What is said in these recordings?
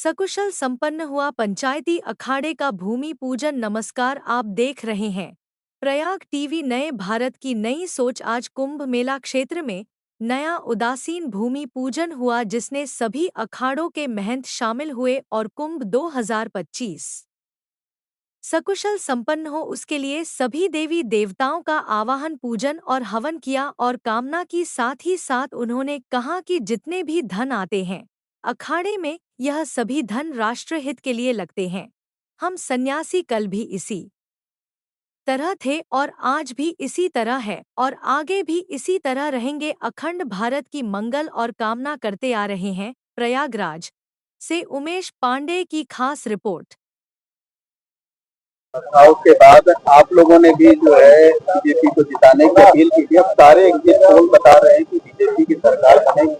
सकुशल संपन्न हुआ पंचायती अखाड़े का भूमि पूजन। नमस्कार, आप देख रहे हैं प्रयाग टीवी। नए भारत की नई सोच। आज कुंभ मेला क्षेत्र में नया उदासीन भूमि पूजन हुआ, जिसने सभी अखाड़ों के महंत शामिल हुए और कुंभ 2025 सकुशल संपन्न हो उसके लिए सभी देवी देवताओं का आवाहन, पूजन और हवन किया और कामना की। साथ ही साथ उन्होंने कहा कि जितने भी धन आते हैं अखाड़े में, यह सभी धन राष्ट्र हित के लिए लगते हैं। हम सन्यासी कल भी इसी तरह थे और आज भी इसी तरह है और आगे भी इसी तरह रहेंगे। अखंड भारत की मंगल और कामना करते आ रहे हैं। प्रयागराज से उमेश पांडे की खास रिपोर्ट। चुनाव के बाद आप लोगों ने भी जो है बीजेपी को जिताने की अपील की थी। अब सारे एग्जिट पोल बता रहे हैं कि बीजेपी की सरकार बनेगी।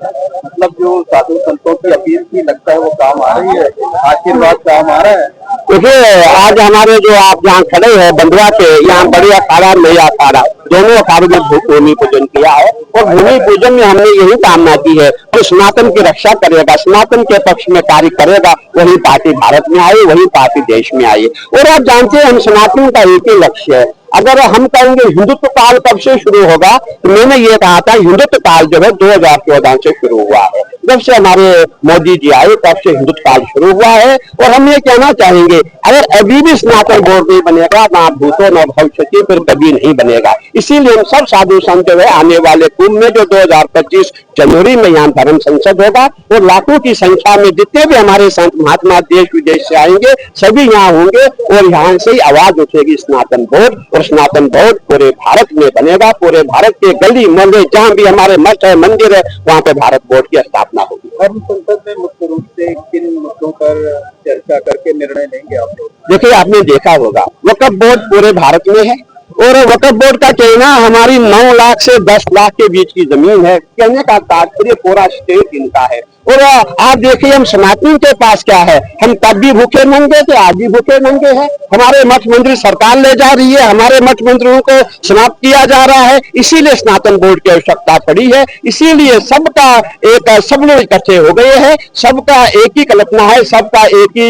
मतलब जो साधु संतों की अपील थी, लगता है वो काम आ रही है, आशीर्वाद काम आ रहा है। देखिए, आज हमारे जो आप जहाँ खड़े हैं बंधुआ के, यहाँ बड़ी अखाड़ा नई अखाड़ा दोनों अखाड़ों में भूमि पूजन किया है और भूमि पूजन में हमने यही कामना की है कि सनातन की रक्षा करेगा, सनातन के पक्ष में कार्य करेगा, वही पार्टी भारत में आए, वही पार्टी देश में आए। और आप जानते हैं हम सनातन का एक ही लक्ष्य है। अगर हम कहेंगे हिंदुत्व काल कब से शुरू होगा, तो मैंने ये कहा था हिंदुत्व काल जो है 2014 से शुरू हुआ है। जब से हमारे मोदी जी आए तब से हिंदुत्व काल शुरू हुआ है। और हम ये कहना चाहेंगे, अगर अभी भी सनातन बोर्ड नहीं बनेगा, ना भूतो न भविष्यति, फिर कभी नहीं बनेगा। इसीलिए हम सब साधु संत जो है आने वाले कुंभ में जो 2025 जनवरी में यहाँ धर्म संसद होगा, और लाखों की संख्या में जितने भी हमारे संत महात्मा देश विदेश से आएंगे सभी यहाँ होंगे और यहाँ से ही आवाज उठेगी सनातन बोर्ड। और सनातन बोर्ड पूरे भारत में बनेगा, पूरे भारत के गली मोहल्ले जहाँ भी हमारे मठ है, मंदिर है, वहाँ पे भारत बोर्ड की स्थापना होगी। धर्म संसद में मुख्य रूप से किन मुद्दों पर चर्चा करके निर्णय लेंगे आप लोग? देखिए, आपने देखा होगा वक्फ बोर्ड पूरे भारत में है और वक्फ बोर्ड का कहना हमारी 9 लाख से 10 लाख के बीच की जमीन है। कहने का तात्पर्य पूरा स्टेट इनका है। और आप देखिए हम सनातन के पास क्या है, हम तब भी भूखे नंगे थे, आज भी भूखे नंगे हैं। हमारे मठ मंदिर सरकार ले जा रही है, हमारे मठ मंदिरों को समाप्त किया जा रहा है, इसीलिए सनातन बोर्ड की आवश्यकता पड़ी है। इसीलिए सबका एक, सब लोग इकट्ठे हो गए हैं, सबका एक ही कल्पना है, सबका एक ही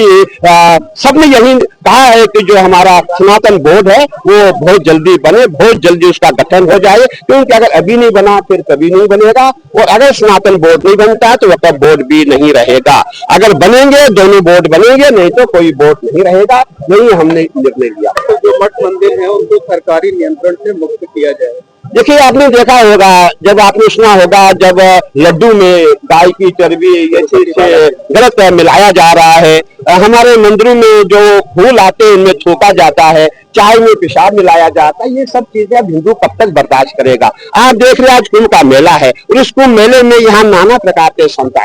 सबने यही कहा है कि जो हमारा सनातन बोर्ड है वो बहुत जल्दी बने, बहुत जल्दी उसका गठन हो जाए। क्योंकि अगर अभी नहीं बना फिर कभी नहीं बनेगा, और अगर सनातन बोर्ड नहीं बनता है तो वक्फ बोर्ड भी नहीं रहेगा। अगर बनेंगे दोनों बोर्ड बनेंगे, नहीं तो कोई बोर्ड नहीं रहेगा। यही हमने निर्णय लिया। तो जो मठ मंदिर है उनको सरकारी नियंत्रण से मुक्त किया जाए। देखिए, आपने देखा होगा, जब आपने सुना होगा, जब लड्डू में गाय की चर्बी ऐसे गलत मिलाया जा रहा है, हमारे मंदिरों में जो फूल आते हैं उनमें थूका जाता है, चाय में पेशाब मिलाया जाता है, ये सब चीजें अब हिंदू कब तक बर्दाश्त करेगा। आप देख रहे हैं आज कुंभ का मेला है और इस कुंभ मेले में यहाँ नाना प्रकार के संत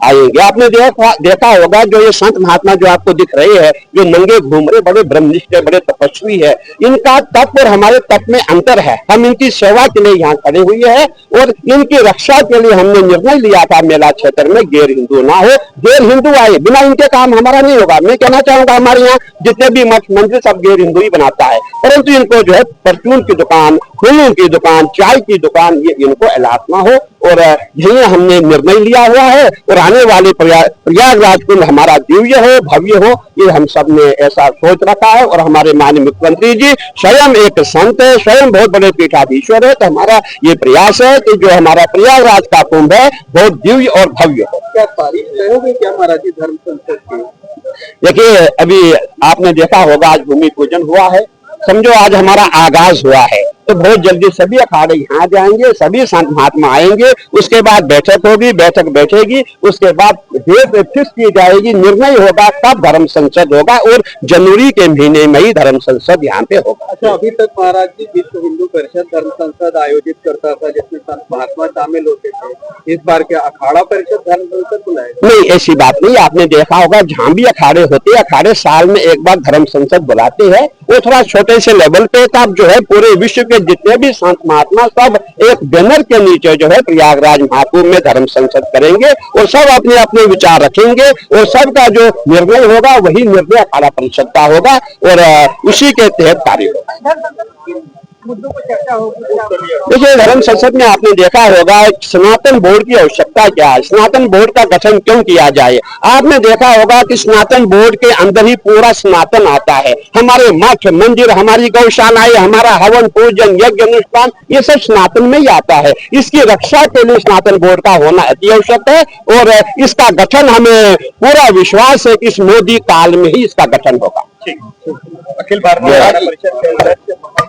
आएंगे। आपने देखा होगा जो ये संत महात्मा जो आपको दिख रहे हैं, जो नंगे घूम रहे, बड़े ब्रह्मनिष्ठ है, बड़े तपस्वी है, इनका तप और हमारे तप में अंतर है। हम इनकी सेवा के लिए यहाँ खड़े हुए हैं और इनकी रक्षा के लिए हमने निर्णय लिया था मेला क्षेत्र में गैर हिंदू ना हो। गैर हिंदू आए, बिना इनके काम हमारा नहीं होगा। मैं कहना चाहूंगा हमारे यहाँ जितने भी मठ मंदिर सब गैर हिंदू ही बनाता है, परंतु इनको जो है परचून की दुकान, फूलों की दुकान, चाय की दुकान, ये इनको अलाट ना हो। और यही हमने निर्णय लिया हुआ है। और आने वाले प्रयागराज कुंभ हमारा दिव्य हो, भव्य हो, ये हम सब ने ऐसा सोच रखा है। और हमारे माननीय मुख्यमंत्री जी स्वयं एक संत है, स्वयं बहुत बड़े पीठाधीश्वर है, तो हमारा ये प्रयास है कि जो हमारा प्रयागराज का कुंभ है बहुत दिव्य और भव्य हो। क्या तारीफ करोगे क्या महाराज जी धर्म संसद की? देखिए, अभी आपने देखा होगा आज भूमि पूजन हुआ है, समझो आज हमारा आगाज हुआ है, तो बहुत जल्दी सभी अखाड़े यहाँ जाएंगे, सभी संत महात्मा आएंगे, उसके बाद बैठक होगी, बैठक बैठेगी, उसके बाद डेट फिक्स की जाएगी, निर्णय होगा, तब धर्म संसद होगा और जनवरी के महीने में ही धर्म संसद यहाँ पे होगा। अच्छा, अभी तक महाराज जी विश्व हिंदू परिषद धर्म संसद आयोजित करता था जिसमें संत महात्मा शामिल होते थे, इस बार क्या अखाड़ा परिषद धर्म संसद बुलाएगा? नहीं, ऐसी बात नहीं। आपने देखा होगा जहाँ भी अखाड़े होते हैं, अखाड़े साल में एक बार धर्म संसद बुलाते हैं, वो थोड़ा छोटे से लेवल पे, तब जो है पूरे विश्व के जितने भी संत महात्मा सब एक बैनर के नीचे जो है प्रयागराज महाकुंभ में धर्म संसद करेंगे और सब अपने अपने विचार रखेंगे और सबका जो निर्णय होगा वही निर्णय अखाड़ा परिषद का होगा और उसी के तहत कार्य होगा। मुद्दों पर चर्चा होगी। देखिए, धर्म संसद में आपने देखा होगा सनातन बोर्ड की आवश्यकता क्या है, सनातन बोर्ड का गठन क्यों किया जाए। आपने देखा होगा कि सनातन बोर्ड के अंदर ही पूरा सनातन आता है, हमारे मठ मंदिर, हमारी गौशालाएं, हमारा हवन पूजन यज्ञ अनुष्ठान, ये सब सनातन में ही आता है। इसकी रक्षा के लिए सनातन बोर्ड का होना अति आवश्यक है और इसका गठन हमें पूरा विश्वास है कि इस मोदी काल में ही इसका गठन होगा। अखिल भारतीय परिषद के